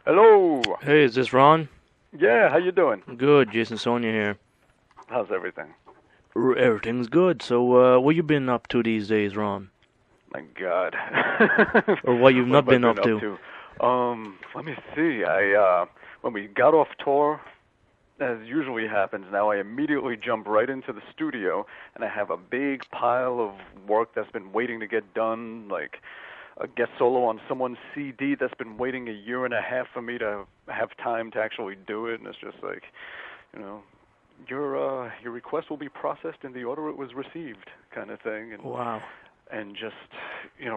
Hello. Hey, is this Ron? Yeah, how you doing? Good, Jason Saulnier here. How's everything? Everything's good. So, what you been up to these days, Ron? My God. Or what you've What not have I been been up up to? to? Let me see. When we got off tour, as usually happens now, I immediately jump right into the studio, and I have a big pile of work that's been waiting to get done, like a guest solo on someone's CD that's been waiting a year and a half for me to have time to actually do it, and it's just like, you know, your request will be processed in the order it was received, kind of thing, Wow. and just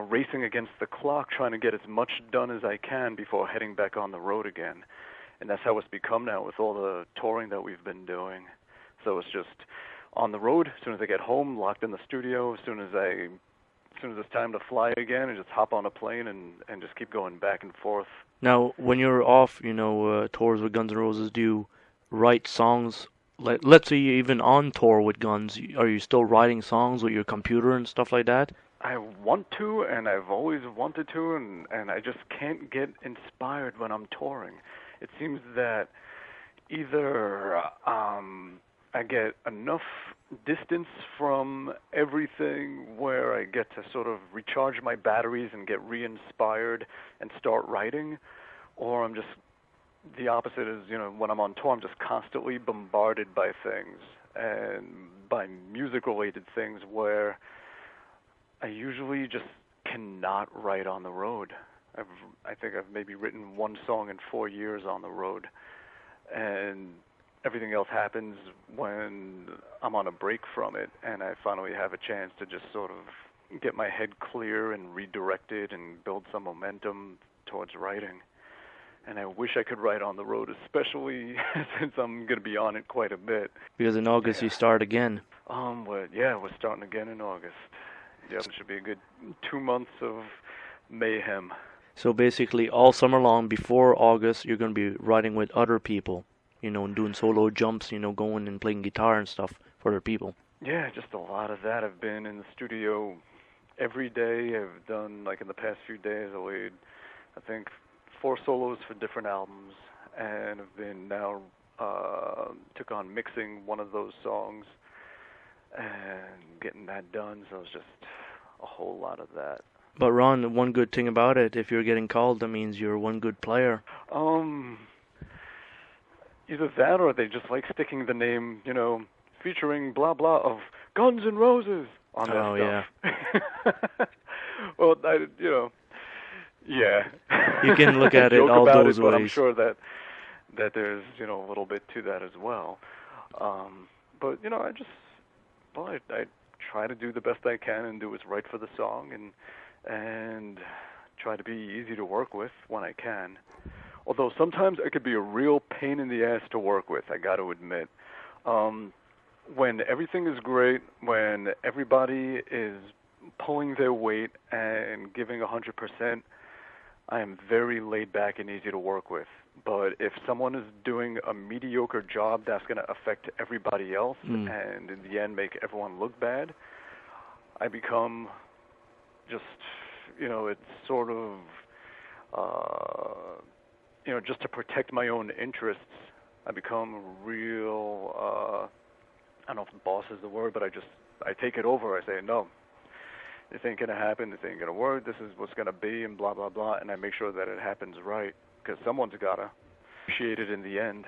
racing against the clock, trying to get as much done as I can before heading back on the road again. And that's how it's become now with all the touring that we've been doing. So it's just on the road. As soon as I get home, locked in the studio. As soon as it's time to fly again, and just hop on a plane and just keep going back and forth. Now, when you're off, tours with Guns N' Roses, do you write songs? Like, let's say you're even on tour with Guns, are you still writing songs with your computer and stuff like that? I want to, and I've always wanted to, and I just can't get inspired when I'm touring. It seems that either I get enough distance from everything where I get to sort of recharge my batteries and get re-inspired and start writing, or I'm just the opposite is, when I'm on tour, I'm just constantly bombarded by things and by music-related things where I usually just cannot write on the road. I think I've maybe written one song in 4 years on the road, and everything else happens when I'm on a break from it, and I finally have a chance to just sort of get my head clear and redirect it and build some momentum towards writing. And I wish I could write on the road, especially since I'm going to be on it quite a bit. Because in August Yeah. you start again. We're starting again in August. Yep, it should be a good 2 months of mayhem. So basically, all summer long before August, you're going to be writing with other people, and doing solo jumps, going and playing guitar and stuff for other people. Yeah, just a lot of that. I've been in the studio every day. I've done, like in the past few days, I laid, I think, 4 solos for different albums, and I've been now took on mixing one of those songs and getting that done. So it's just a whole lot of that. But Ron, one good thing about it, if you're getting called, that means you're one good player. Either that or they just like sticking the name, featuring blah blah of Guns N' Roses on their Oh, stuff. Well, yeah. You can look at it Joke all about those it, but I'm ways. sure that there's a little bit to that as well. But I try to do the best I can and do what's right for the song, and try to be easy to work with when I can. Although sometimes I could be a real pain in the ass to work with, I got to admit. When everything is great, when everybody is pulling their weight and giving 100%, I am very laid back and easy to work with. But if someone is doing a mediocre job that's going to affect everybody else and in the end make everyone look bad, I become just, it's sort of, just to protect my own interests, I become real, I don't know if boss is the word, but I take it over. I say, no, this ain't going to happen, this ain't going to work, this is what's going to be, and blah, blah, blah, and I make sure that it happens right, because someone's got to appreciate it in the end.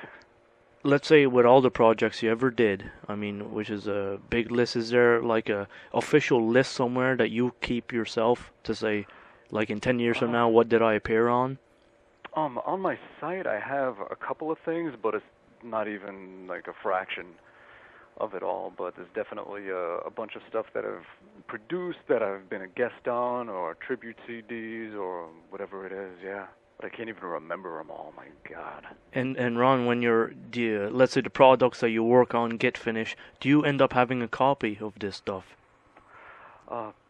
Let's say with all the projects you ever did, which is a big list, is there like a official list somewhere that you keep yourself to say, like in 10 years from now, what did I appear on? On my site, I have a couple of things, but it's not even like a fraction of it all. But there's definitely a bunch of stuff that I've produced, that I've been a guest on, or tribute CDs, or whatever it is. Yeah, but I can't even remember them all. My God. And Ron, when let's say the products that you work on get finished, do you end up having a copy of this stuff?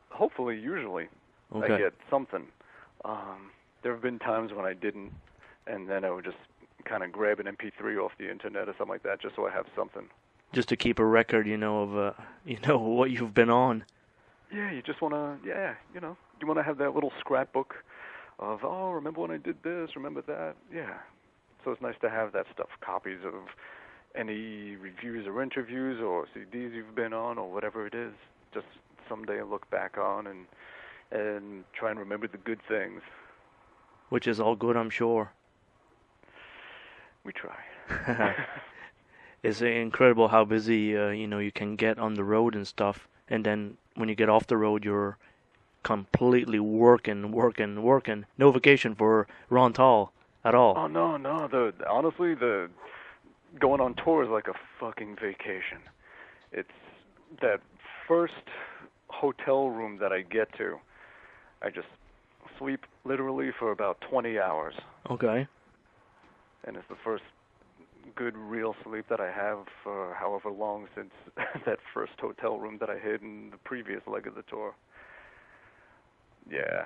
Hopefully, usually, Okay. I get something. There have been times when I didn't, and then I would just kind of grab an MP3 off the internet or something like that, just so I have something. Just to keep a record, of what you've been on. Yeah, you just want to, you want to have that little scrapbook of, oh, remember when I did this, remember that? Yeah. So it's nice to have that stuff, copies of any reviews or interviews or CDs you've been on or whatever it is. Just someday look back on and try and remember the good things. Which is all good, I'm sure. We try. It's incredible how busy you can get on the road and stuff, and then when you get off the road, you're completely working. No vacation for Ron Thal at all. Oh no. Honestly, the going on tour is like a fucking vacation. It's that first hotel room that I get to, I just sleep literally for about 20 hours. Okay. And it's the first good real sleep that I have for however long since that first hotel room that I hid in the previous leg of the tour. Yeah.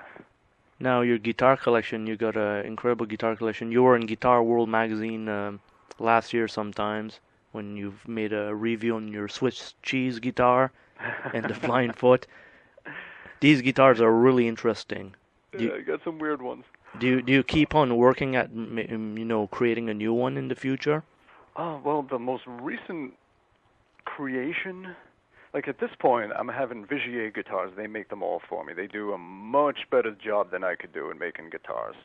Now your guitar collection, you got an incredible guitar collection. You were in Guitar World magazine last year sometimes when you've made a review on your Swiss cheese guitar and the Flying Foot. These guitars are really interesting. Yeah, I got some weird ones. Do you keep on working at creating a new one in the future? Oh, well, the most recent creation, like at this point, I'm having Vigier guitars. They make them all for me. They do a much better job than I could do in making guitars.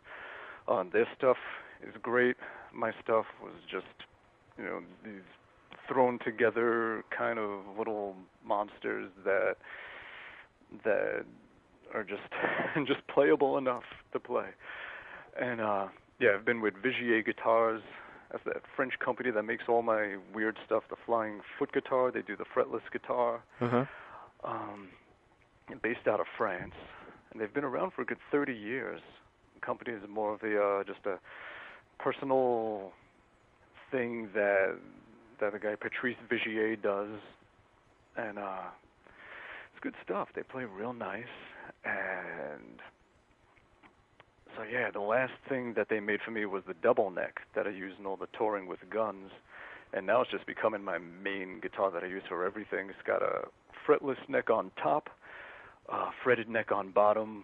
Their stuff is great. My stuff was just, these thrown together kind of little monsters that are just just playable enough to play. And yeah, I've been with Vigier Guitars. That's that French company that makes all my weird stuff. The Flying Foot guitar. They do the fretless guitar. Uh-huh. Based out of France, and they've been around for a good 30 years. The company is more of just a personal thing that the guy Patrice Vigier does, and it's good stuff. They play real nice. And so yeah, the last thing that they made for me was the double neck that I use in all the touring with guns, and now it's just becoming my main guitar that I use for everything. It's got a fretless neck on top, fretted neck on bottom,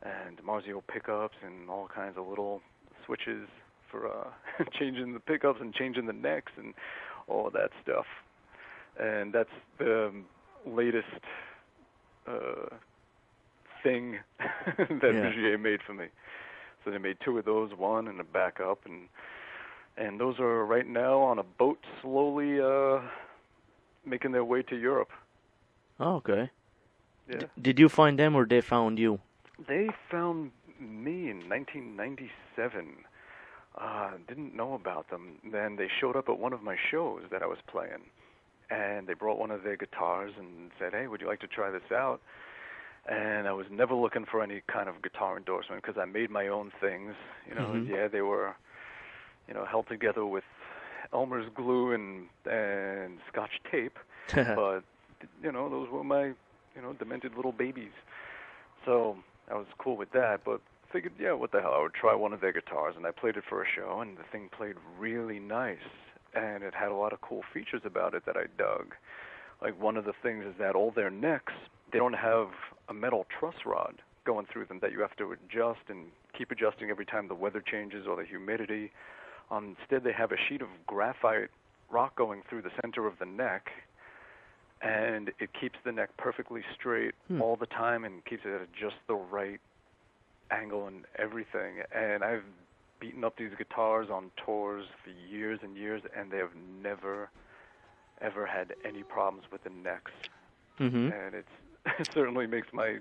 and Marzio pickups and all kinds of little switches for changing the pickups and changing the necks and all that stuff. And that's the latest thing that Vigier made for me. So they made two of those, one and a backup, and those are right now on a boat slowly making their way to Europe. Oh, okay. Yeah. Did you find them or they found you? They found me in 1997. Didn't know about them. Then they showed up at one of my shows that I was playing, and they brought one of their guitars and said, "Hey, would you like to try this out?" And I was never looking for any kind of guitar endorsement because I made my own things. Mm-hmm. Yeah, they were, held together with Elmer's glue and Scotch tape, but those were my, demented little babies. So I was cool with that, but figured, yeah, what the hell, I would try one of their guitars, and I played it for a show, and the thing played really nice, and it had a lot of cool features about it that I dug. Like one of the things is that all their necks, they don't have a metal truss rod going through them that you have to adjust and keep adjusting every time the weather changes or the humidity. Instead, they have a sheet of graphite rock going through the center of the neck, and it keeps the neck perfectly straight all the time and keeps it at just the right angle and everything. And I've beaten up these guitars on tours for years and years, and they have never, ever had any problems with the necks. Mm-hmm. And it certainly makes my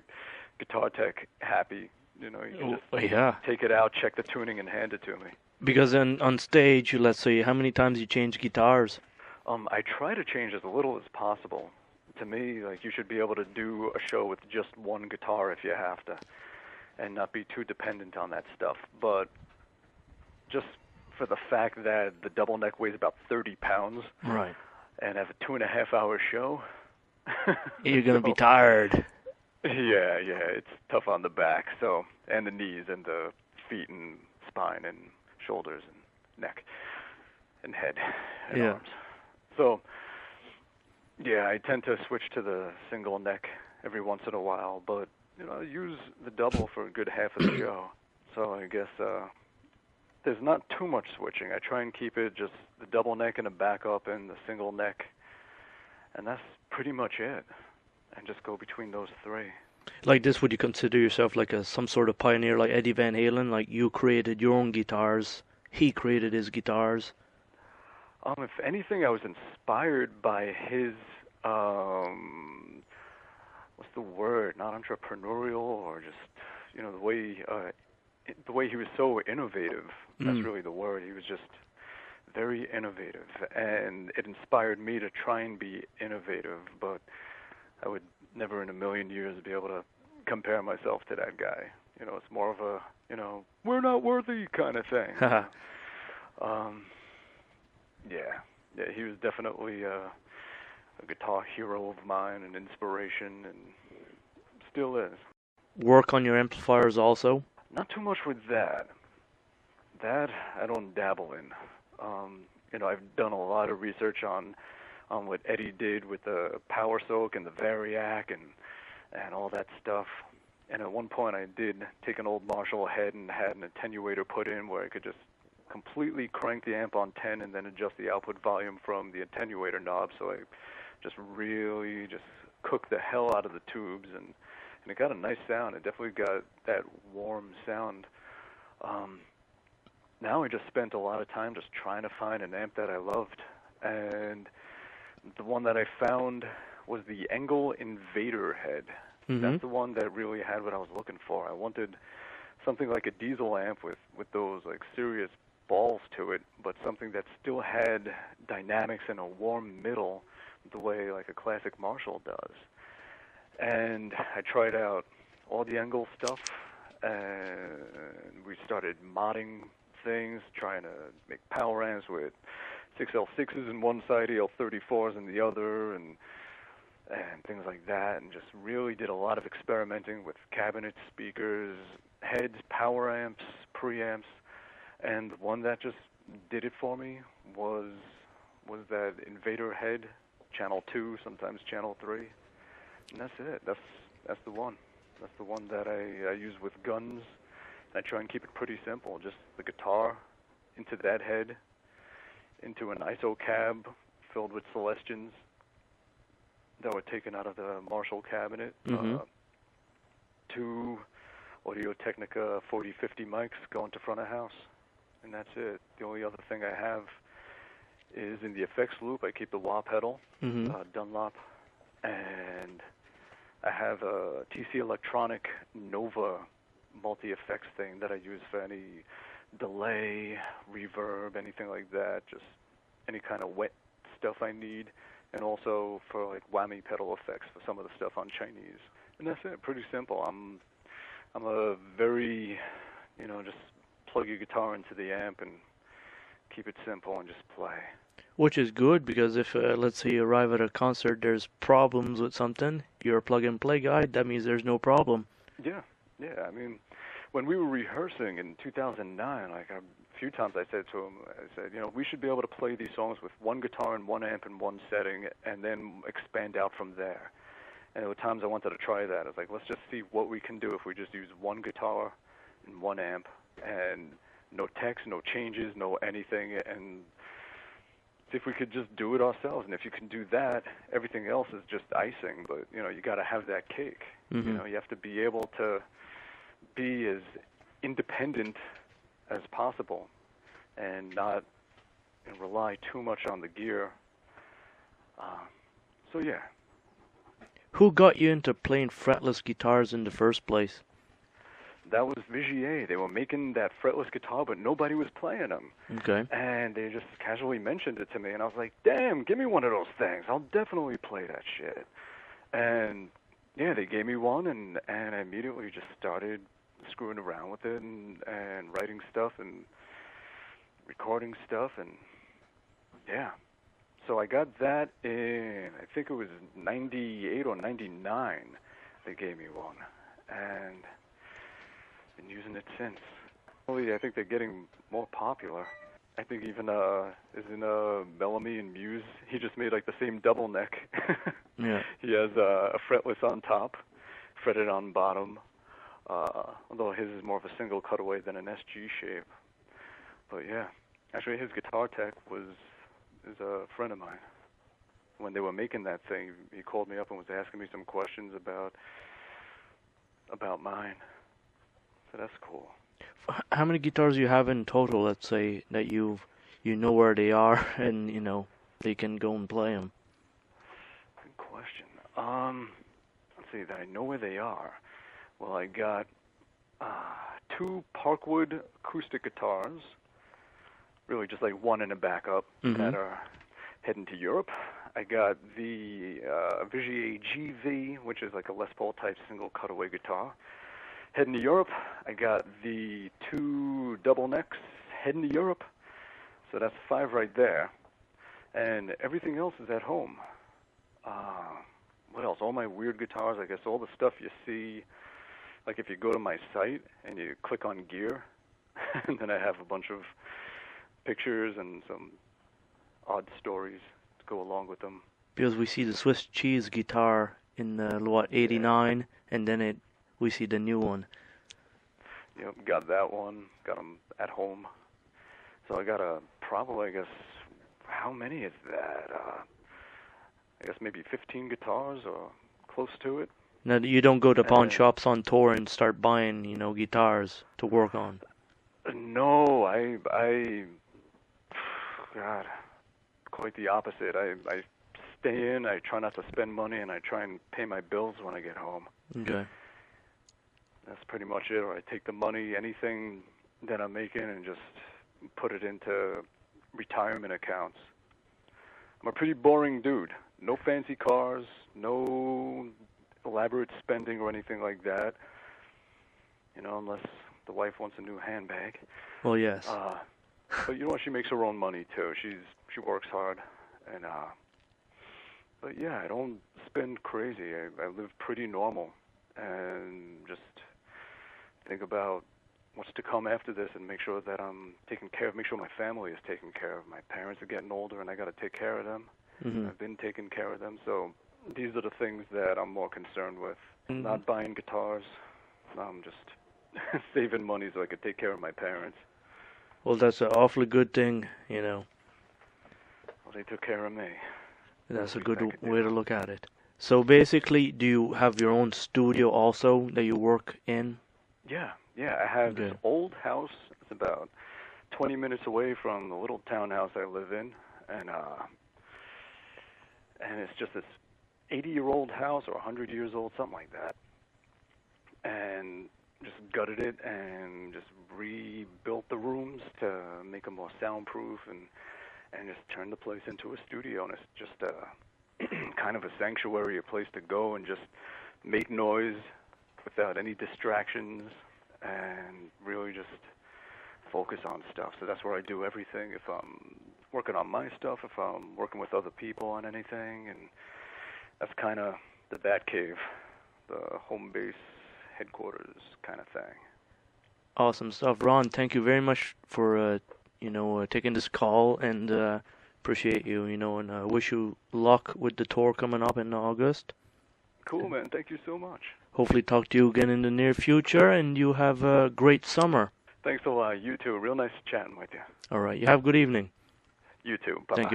guitar tech happy. You can just take it out, check the tuning, and hand it to me. Because on stage, let's say, how many times you change guitars? I try to change as little as possible. To me, you should be able to do a show with just one guitar if you have to, and not be too dependent on that stuff. But just for the fact that the double neck weighs about 30 pounds, right, and have a 2.5-hour show, you're gonna be tired. Yeah, it's tough on the back, and the knees and the feet and spine and shoulders and neck and head and arms. So, yeah, I tend to switch to the single neck every once in a while, but I use the double for a good half of the show. So I guess there's not too much switching. I try and keep it just the double neck and a backup and the single neck, and that's pretty much it. And just go between those three. Like this, would you consider yourself like some sort of pioneer, like Eddie Van Halen? Like you created your own guitars, he created his guitars. If anything, I was inspired by his what's the word? Not entrepreneurial, or just the way he was so innovative. That's really the word. He was just very innovative, and it inspired me to try and be innovative. But I would never in a million years be able to compare myself to that guy. It's more of a we're not worthy kind of thing. Yeah, he was definitely a guitar hero of mine, an inspiration, and still is. Work on your amplifiers also? Not too much with that. That I don't dabble in. I've done a lot of research on what Eddie did with the Power Soak and the Variac and all that stuff. And at one point I did take an old Marshall head and had an attenuator put in where I could just completely crank the amp on 10 and then adjust the output volume from the attenuator knob. So I just really just cooked the hell out of the tubes, and it got a nice sound. It definitely got that warm sound. Now I just spent a lot of time just trying to find an amp that I loved, and the one that I found was the Engel Invader head. That's the one that really had what I was looking for. I wanted something like a diesel amp with those like serious balls to it, but something that still had dynamics and a warm middle the way like a classic Marshall does. And I tried out all the Engel stuff, and we started modding things, trying to make power amps with 6L6s in one side, EL34s in the other, and things like that, and just really did a lot of experimenting with cabinets, speakers, heads, power amps, preamps, and the one that just did it for me was that Invader head, channel 2, sometimes channel 3, and that's it. That's the one. That's the one that I use with guns. I try and keep it pretty simple, just the guitar into that head, into an ISO cab filled with Celestians that were taken out of the Marshall cabinet, 2 Audio-Technica 4050 mics going to front of house, and that's it. The only other thing I have is in the effects loop, I keep the wah pedal, Dunlop, and I have a TC Electronic Nova multi-effects thing that I use for any delay, reverb, anything like that, just any kind of wet stuff I need, and also for like whammy pedal effects for some of the stuff on Chinese. And that's it, pretty simple. I'm a very, just plug your guitar into the amp and keep it simple and just play. Which is good, because if, let's say you arrive at a concert, there's problems with something, you're a plug-and-play guy, that means there's no problem. Yeah. I mean, when we were rehearsing in 2009, like a few times I said to him, we should be able to play these songs with one guitar and one amp in one setting and then expand out from there. And there were times I wanted to try that. I was like, let's just see what we can do if we just use one guitar and one amp and no text, no changes, no anything, and see if we could just do it ourselves. And if you can do that, everything else is just icing. But, you got to have that cake. You have to be able to be as independent as possible and not rely too much on the gear. So, yeah. Who got you into playing fretless guitars in the first place? That was Vigier. They were making that fretless guitar, but nobody was playing them. Okay. And they just casually mentioned it to me, and I was like, damn, give me one of those things. I'll definitely play that shit. And, yeah, they gave me one, and I immediately just started screwing around with it and writing stuff and recording stuff, and, yeah. So I got that in, I think it was 98 or 99, they gave me one. And been using it since. I think they're getting more popular. I think even isn't Bellamy and Muse, he just made like the same double neck. Yeah. He has a fretless on top fretted on bottom. Although his is more of a single cutaway than an SG shape. But yeah, actually his guitar tech is a friend of mine. When they were making that thing, he called me up and was asking me some questions about mine. So that's cool. How many guitars you have in total? Let's say that you know where they are and they can go and play them. Good question. Let's see, that I know where they are. Well, I got 2 Parkwood acoustic guitars, really just like one and a backup, that are heading to Europe. I got the Vigier GV, which is like a Les Paul type single cutaway guitar, heading to Europe. I got the 2 double necks heading to Europe, so that's 5 right there. And everything else is at home. What else? All my weird guitars, I guess all the stuff you see. Like if you go to my site and you click on gear, and then I have a bunch of pictures and some odd stories to go along with them. Because we see the Swiss cheese guitar in the 89, and then we see the new one. Yep, got that one. Got them at home. So I got probably, I guess, how many is that? I guess maybe 15 guitars or close to it. Now, you don't go to pawn shops on tour and start buying, guitars to work on. No, God, quite the opposite. I stay in, I try not to spend money, and I try and pay my bills when I get home. Okay. That's pretty much it. Or I take the money, anything that I'm making, and just put it into retirement accounts. I'm a pretty boring dude. No fancy cars, no elaborate spending or anything like that, unless the wife wants a new handbag. Well, yes. But she makes her own money too. She works hard, and but yeah, I don't spend crazy. I live pretty normal, and just think about what's to come after this, and make sure that I'm taken care of. Make sure my family is taken care of. My parents are getting older, and I got to take care of them. I've been taking care of them, so these are the things that I'm more concerned with. Not buying guitars. I'm just saving money so I could take care of my parents. Well, that's an awfully good thing, Well, they took care of me. That's a good way to look at it. So basically, do you have your own studio also that you work in? Yeah. I have this old house. It's about 20 minutes away from the little townhouse I live in, and it's just this 80-year-old house or 100 years old, something like that. And just gutted it and just rebuilt the rooms to make them more soundproof and just turned the place into a studio. And it's just kind of a sanctuary, a place to go and just make noise without any distractions and really just focus on stuff. So that's where I do everything. If I'm working on my stuff, if I'm working with other people on anything, and that's kind of the Bat Cave, the home base headquarters kind of thing. Awesome stuff. Ron, thank you very much for taking this call, and appreciate you, and wish you luck with the tour coming up in August. Cool, man. Thank you so much. Hopefully talk to you again in the near future, and you have a great summer. Thanks a lot. You too. Real nice chatting with you. All right. You have a good evening. You too. Bye-bye. Thank you.